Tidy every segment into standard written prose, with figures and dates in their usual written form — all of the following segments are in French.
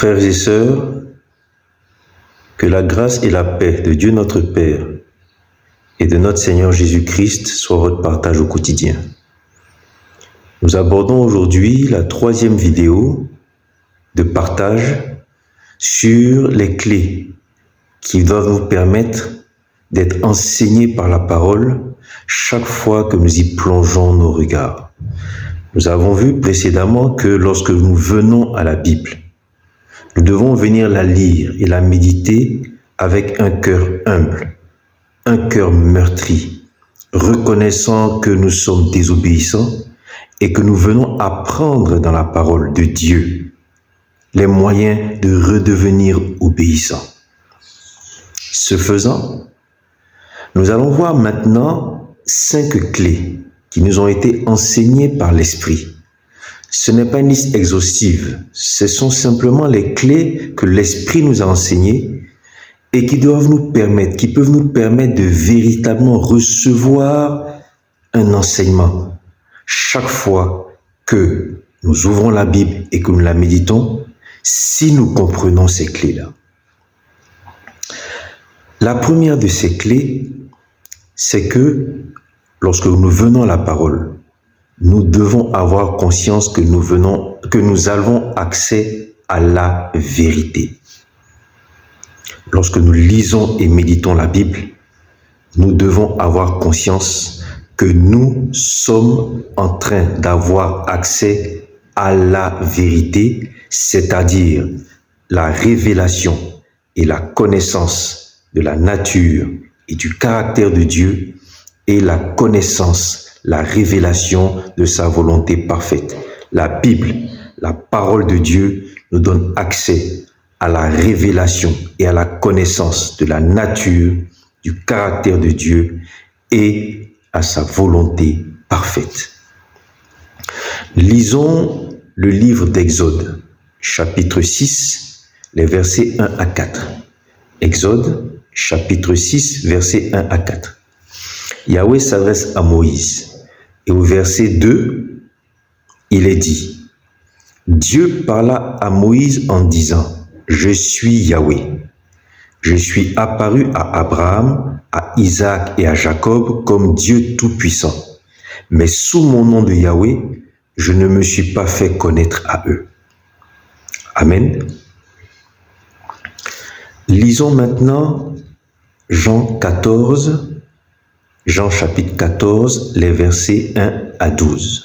Frères et sœurs, que la grâce et la paix de Dieu notre Père et de notre Seigneur Jésus-Christ soient votre partage au quotidien. Nous abordons aujourd'hui la 3e vidéo de partage sur les clés qui doivent nous permettre d'être enseignés par la parole chaque fois que nous y plongeons nos regards. Nous avons vu précédemment que lorsque nous venons à la Bible, nous devons venir la lire et la méditer avec un cœur humble, un cœur meurtri, reconnaissant que nous sommes désobéissants et que nous venons apprendre dans la parole de Dieu les moyens de redevenir obéissants. Ce faisant, nous allons voir maintenant 5 clés qui nous ont été enseignées par l'Esprit. Ce n'est pas une liste exhaustive, ce sont simplement les clés que l'Esprit nous a enseignées et qui peuvent nous permettre de véritablement recevoir un enseignement. Chaque fois que nous ouvrons la Bible et que nous la méditons, si nous comprenons ces clés-là. La première de ces clés, c'est que lorsque nous venons à la parole, nous devons avoir conscience que nous avons accès à la vérité. Lorsque nous lisons et méditons la Bible, nous devons avoir conscience que nous sommes en train d'avoir accès à la vérité, c'est-à-dire la révélation et la connaissance de la nature et du caractère de Dieu et la connaissance, la révélation de sa volonté parfaite. La Bible, la parole de Dieu, nous donne accès à la révélation et à la connaissance de la nature, du caractère de Dieu et à sa volonté parfaite. Lisons le livre d'Exode, chapitre 6, les versets 1 à 4. Exode, chapitre 6, versets 1 à 4. Yahweh s'adresse à Moïse et au verset 2, il est dit, Dieu parla à Moïse en disant, je suis Yahweh. Je suis apparu à Abraham, à Isaac et à Jacob comme Dieu Tout-Puissant. Mais sous mon nom de Yahweh, je ne me suis pas fait connaître à eux. Amen. Lisons maintenant Jean chapitre 14, les versets 1 à 12.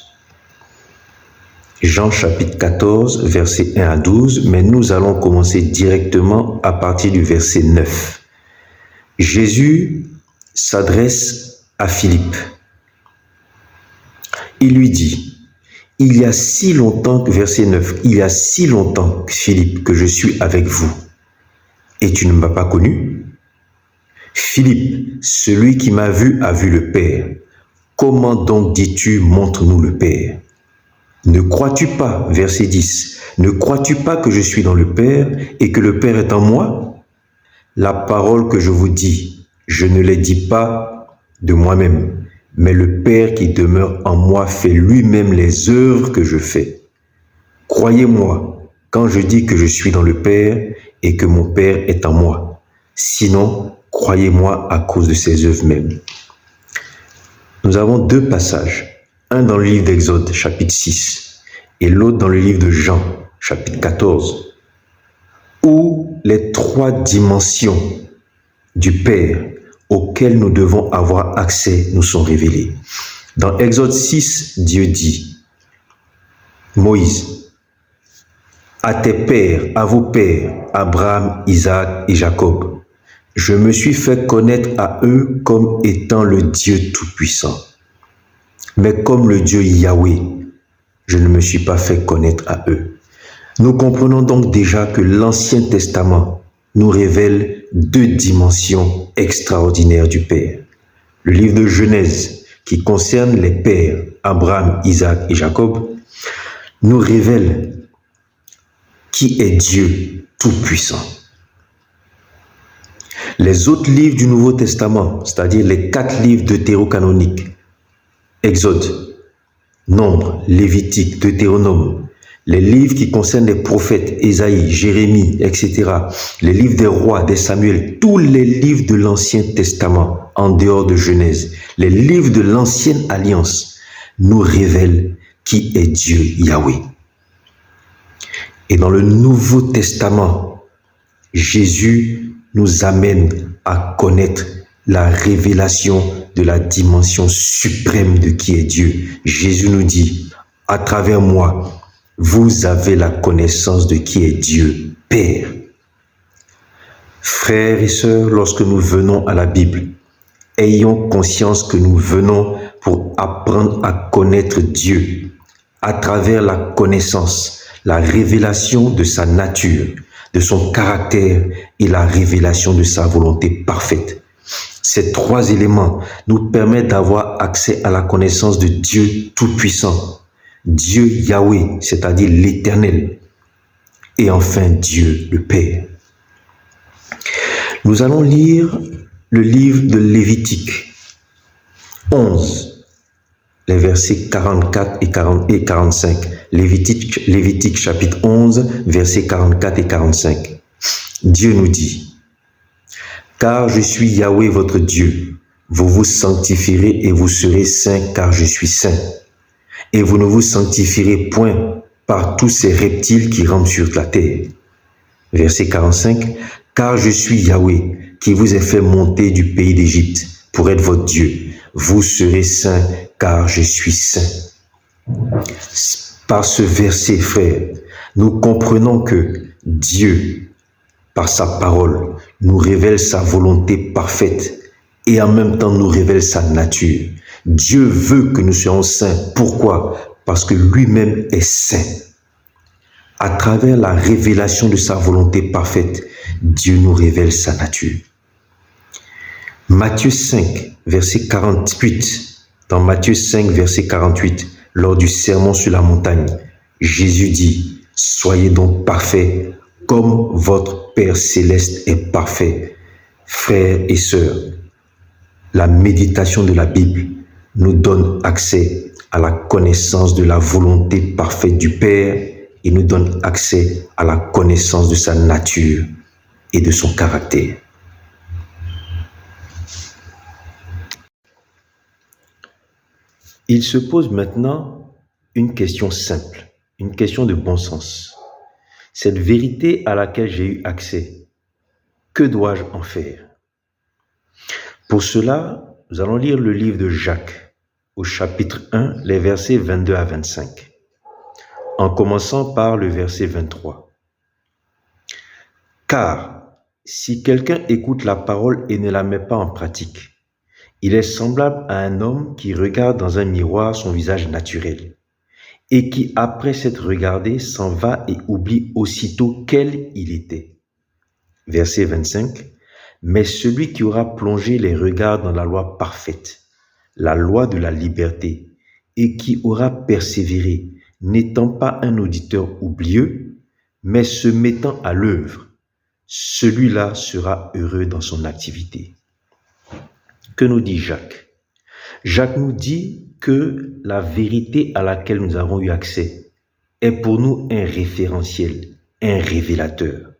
Jean chapitre 14, versets 1 à 12, mais nous allons commencer directement à partir du verset 9. Jésus s'adresse à Philippe. Il lui dit, il y a si longtemps, verset 9, il y a si longtemps, Philippe, que je suis avec vous, et tu ne m'as pas connu? Philippe, celui qui m'a vu a vu le Père. Comment donc dis-tu, montre-nous le Père? Ne crois-tu pas, verset 10, ne crois-tu pas que je suis dans le Père et que le Père est en moi? La parole que je vous dis, je ne les dis pas de moi-même, mais le Père qui demeure en moi fait lui-même les œuvres que je fais. Croyez-moi quand je dis que je suis dans le Père et que mon Père est en moi. Sinon, croyez-moi à cause de ses œuvres mêmes. Nous avons 2 passages. Un dans le livre d'Exode, chapitre 6, et l'autre dans le livre de Jean, chapitre 14, où les 3 dimensions du Père auxquelles nous devons avoir accès nous sont révélées. Dans Exode 6, Dieu dit, Moïse, à tes pères, à vos pères, Abraham, Isaac et Jacob, je me suis fait connaître à eux comme étant le Dieu Tout-Puissant. Mais comme le Dieu Yahweh, je ne me suis pas fait connaître à eux. Nous comprenons donc déjà que l'Ancien Testament nous révèle 2 dimensions extraordinaires du Père. Le livre de Genèse, qui concerne les pères Abraham, Isaac et Jacob, nous révèle qui est Dieu Tout-Puissant. Les autres livres du Nouveau Testament, c'est-à-dire les 4 livres deutérocanoniques, Exode, Nombre, Lévitique, Deutéronome, Les livres qui concernent les prophètes, Ésaïe, Jérémie, etc. Les livres des rois, des Samuel, tous les livres de l'Ancien Testament, en dehors de Genèse, les livres de l'Ancienne Alliance nous révèlent qui est Dieu, Yahweh. Et dans le Nouveau Testament, Jésus nous amène à connaître la révélation de la dimension suprême de qui est Dieu. Jésus nous dit, à travers moi, vous avez la connaissance de qui est Dieu, Père. Frères et sœurs, lorsque nous venons à la Bible, ayons conscience que nous venons pour apprendre à connaître Dieu à travers la connaissance, la révélation de sa nature, de son caractère et la révélation de sa volonté parfaite. Ces trois éléments nous permettent d'avoir accès à la connaissance de Dieu Tout-Puissant, Dieu Yahweh, c'est-à-dire l'Éternel, et enfin Dieu le Père. Nous allons lire le livre de Lévitique 11, les versets 44 et 45. Lévitique chapitre 11, versets 44 et 45. Dieu nous dit, « Car je suis Yahweh votre Dieu, vous vous sanctifierez et vous serez saints car je suis saint. Et vous ne vous sanctifierez point par tous ces reptiles qui rampent sur la terre. » Verset 45. « Car je suis Yahweh qui vous ai fait monter du pays d'Égypte pour être votre Dieu. Vous serez saints car je suis saint. » Par ce verset, frères, nous comprenons que Dieu, par sa parole, nous révèle sa volonté parfaite et en même temps nous révèle sa nature. Dieu veut que nous soyons saints. Pourquoi? Parce que lui-même est saint. À travers la révélation de sa volonté parfaite, Dieu nous révèle sa nature. Matthieu 5, verset 48. Dans Matthieu 5, verset 48, lors du sermon sur la montagne, Jésus dit, « Soyez donc parfaits comme votre Père céleste est parfait. » Frères et sœurs, la méditation de la Bible nous donne accès à la connaissance de la volonté parfaite du Père et nous donne accès à la connaissance de sa nature et de son caractère. Il se pose maintenant une question simple, une question de bon sens. Cette vérité à laquelle j'ai eu accès, que dois-je en faire? Pour cela, nous allons lire le livre de Jacques, au chapitre 1, les versets 22 à 25, en commençant par le verset 23. « Car si quelqu'un écoute la parole et ne la met pas en pratique, il est semblable à un homme qui regarde dans un miroir son visage naturel et qui, après s'être regardé, s'en va et oublie aussitôt quel il était. » Verset 25. « Mais celui qui aura plongé les regards dans la loi parfaite, la loi de la liberté, et qui aura persévéré, n'étant pas un auditeur oublieux, mais se mettant à l'œuvre, celui-là sera heureux dans son activité. » Que nous dit Jacques? Jacques nous dit que la vérité à laquelle nous avons eu accès est pour nous un référentiel, un révélateur.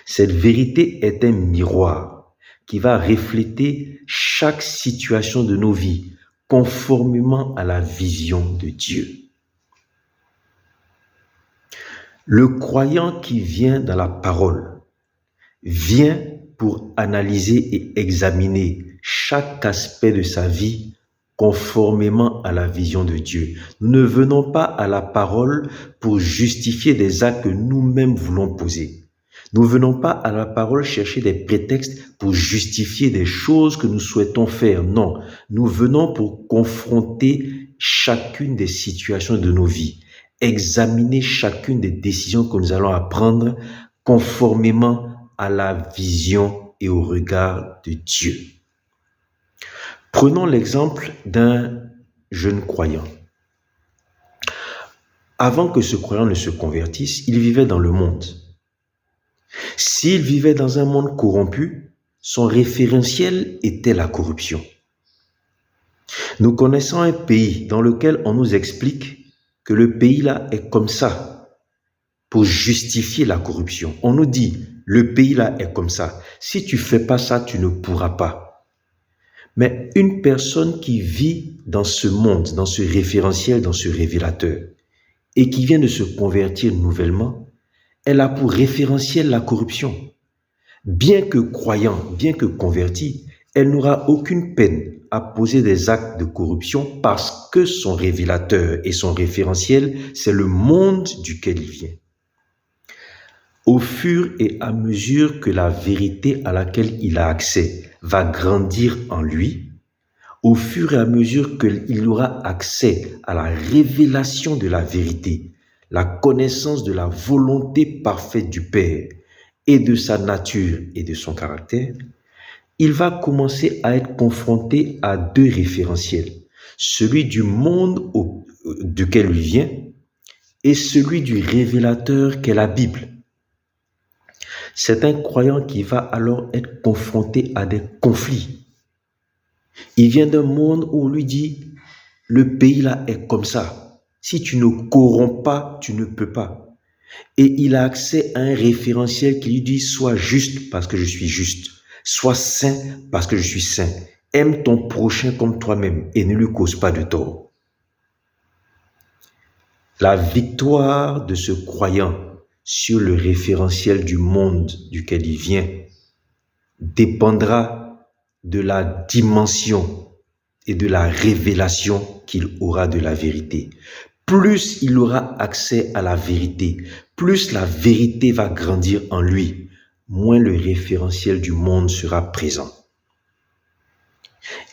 Cette vérité est un miroir qui va refléter chaque situation de nos vies conformément à la vision de Dieu. Le croyant qui vient dans la parole vient pour analyser et examiner chaque aspect de sa vie conformément à la vision de Dieu. Nous ne venons pas à la parole pour justifier des actes que nous-mêmes voulons poser. Nous ne venons pas à la parole chercher des prétextes pour justifier des choses que nous souhaitons faire. Non, nous venons pour confronter chacune des situations de nos vies, examiner chacune des décisions que nous allons prendre conformément à la vision et au regard de Dieu. Prenons l'exemple d'un jeune croyant. Avant que ce croyant ne se convertisse, il vivait dans le monde. S'il vivait dans un monde corrompu, son référentiel était la corruption. Nous connaissons un pays dans lequel on nous explique que le pays là est comme ça. pour justifier la corruption. On nous dit, le pays là est comme ça. Si tu fais pas ça, tu ne pourras pas. Mais une personne qui vit dans ce monde, dans ce référentiel, dans ce révélateur, et qui vient de se convertir nouvellement, elle a pour référentiel la corruption. Bien que croyant, bien que convertie, elle n'aura aucune peine à poser des actes de corruption parce que son révélateur et son référentiel, c'est le monde duquel il vient. Au fur et à mesure que la vérité à laquelle il a accès va grandir en lui, au fur et à mesure qu'il aura accès à la révélation de la vérité, la connaissance de la volonté parfaite du Père et de sa nature et de son caractère, il va commencer à être confronté à deux référentiels, celui du monde duquel il vient et celui du révélateur qu'est la Bible. C'est un croyant qui va alors être confronté à des conflits. Il vient d'un monde où on lui dit, le pays là est comme ça. Si tu ne corromps pas, tu ne peux pas. Et il a accès à un référentiel qui lui dit, sois juste parce que je suis juste. Sois saint parce que je suis saint. Aime ton prochain comme toi-même et ne lui cause pas de tort. La victoire de ce croyant sur le référentiel du monde duquel il vient dépendra de la dimension et de la révélation qu'il aura de la vérité. Plus il aura accès à la vérité, plus la vérité va grandir en lui, moins le référentiel du monde sera présent.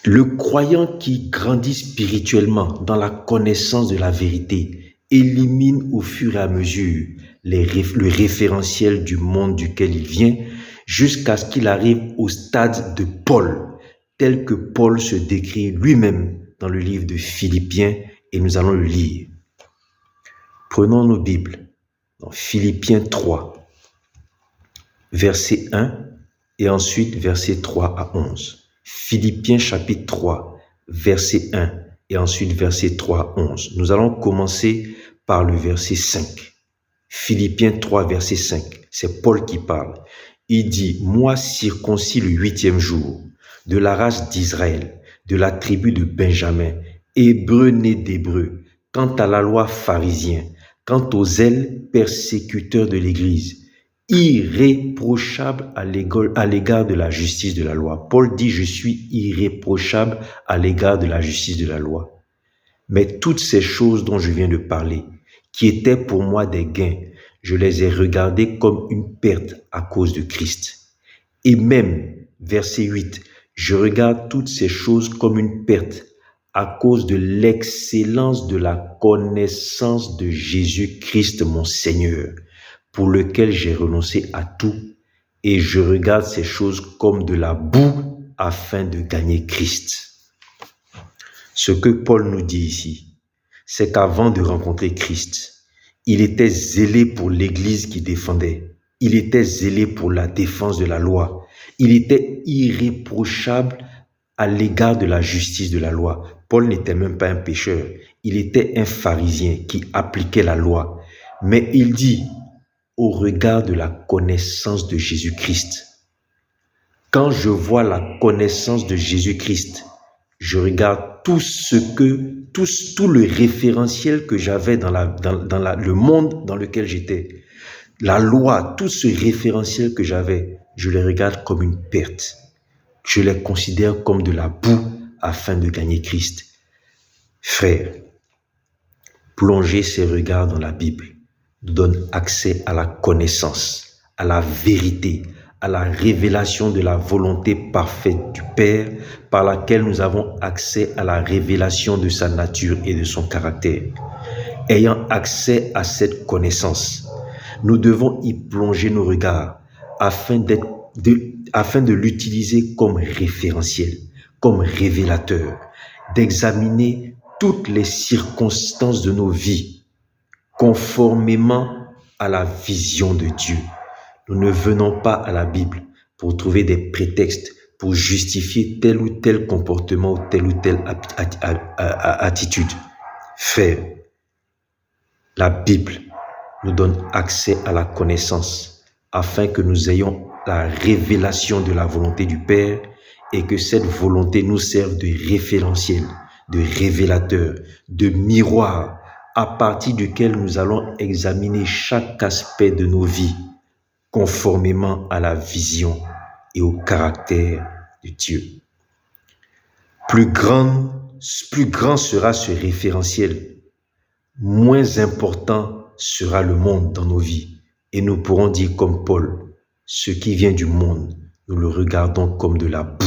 Le croyant qui grandit spirituellement dans la connaissance de la vérité élimine au fur et à mesure le référentiel du monde duquel il vient jusqu'à ce qu'il arrive au stade de Paul, tel que Paul se décrit lui-même dans le livre de Philippiens, et nous allons le lire. Prenons nos Bibles dans Philippiens 3, verset 1 et ensuite verset 3 à 11. Philippiens chapitre 3, verset 1 et ensuite verset 3 à 11. Nous allons commencer par le verset 5. Philippiens 3, verset 5. C'est Paul qui parle. Il dit, « Moi circoncis le 8e jour, de la race d'Israël, de la tribu de Benjamin, hébreu né d'hébreu, quant à la loi pharisien, quant aux zèles persécuteurs de l'Église, irréprochable à l'égard de la justice de la loi. » Paul dit, je suis irréprochable à l'égard de la justice de la loi. Mais toutes ces choses dont je viens de parler, qui étaient pour moi des gains, je les ai regardées comme une perte à cause de Christ. Et même, verset 8, je regarde toutes ces choses comme une perte à cause de l'excellence de la connaissance de Jésus-Christ mon Seigneur, pour lequel j'ai renoncé à tout, et je regarde ces choses comme de la boue afin de gagner Christ. Ce que Paul nous dit ici, c'est qu'avant de rencontrer Christ, il était zélé pour l'Église qu'il défendait. Il était zélé pour la défense de la loi. Il était irréprochable à l'égard de la justice de la loi. Paul n'était même pas un pécheur. Il était un pharisien qui appliquait la loi. Mais il dit, au regard de la connaissance de Jésus-Christ, quand je vois la connaissance de Jésus-Christ, je regarde tout le référentiel que j'avais dans le monde dans lequel j'étais. La loi, tout ce référentiel que j'avais, je les regarde comme une perte. Je les considère comme de la boue afin de gagner Christ. Frère, plonger ses regards dans la Bible nous donne accès à la connaissance, à la vérité, à la révélation de la volonté parfaite du Père, par laquelle nous avons accès à la révélation de sa nature et de son caractère. Ayant accès à cette connaissance, nous devons y plonger nos regards afin de l'utiliser comme référentiel, comme révélateur, d'examiner toutes les circonstances de nos vies conformément à la vision de Dieu. Nous ne venons pas à la Bible pour trouver des prétextes pour justifier tel ou tel comportement ou telle attitude. Frère, la Bible nous donne accès à la connaissance, afin que nous ayons la révélation de la volonté du Père et que cette volonté nous serve de référentiel, de révélateur, de miroir, à partir duquel nous allons examiner chaque aspect de nos vies, conformément à la vision et au caractère de Dieu. Plus grand sera ce référentiel, moins important sera le monde dans nos vies. Et nous pourrons dire comme Paul, ce qui vient du monde, nous le regardons comme de la boue,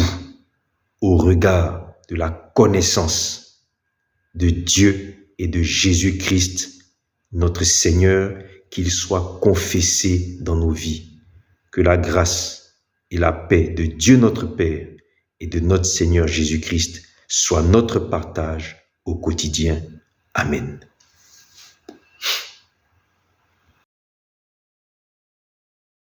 au regard de la connaissance de Dieu et de Jésus-Christ, notre Seigneur, qu'il soit confessé dans nos vies. Que la grâce et la paix de Dieu notre Père et de notre Seigneur Jésus-Christ soient notre partage au quotidien. Amen.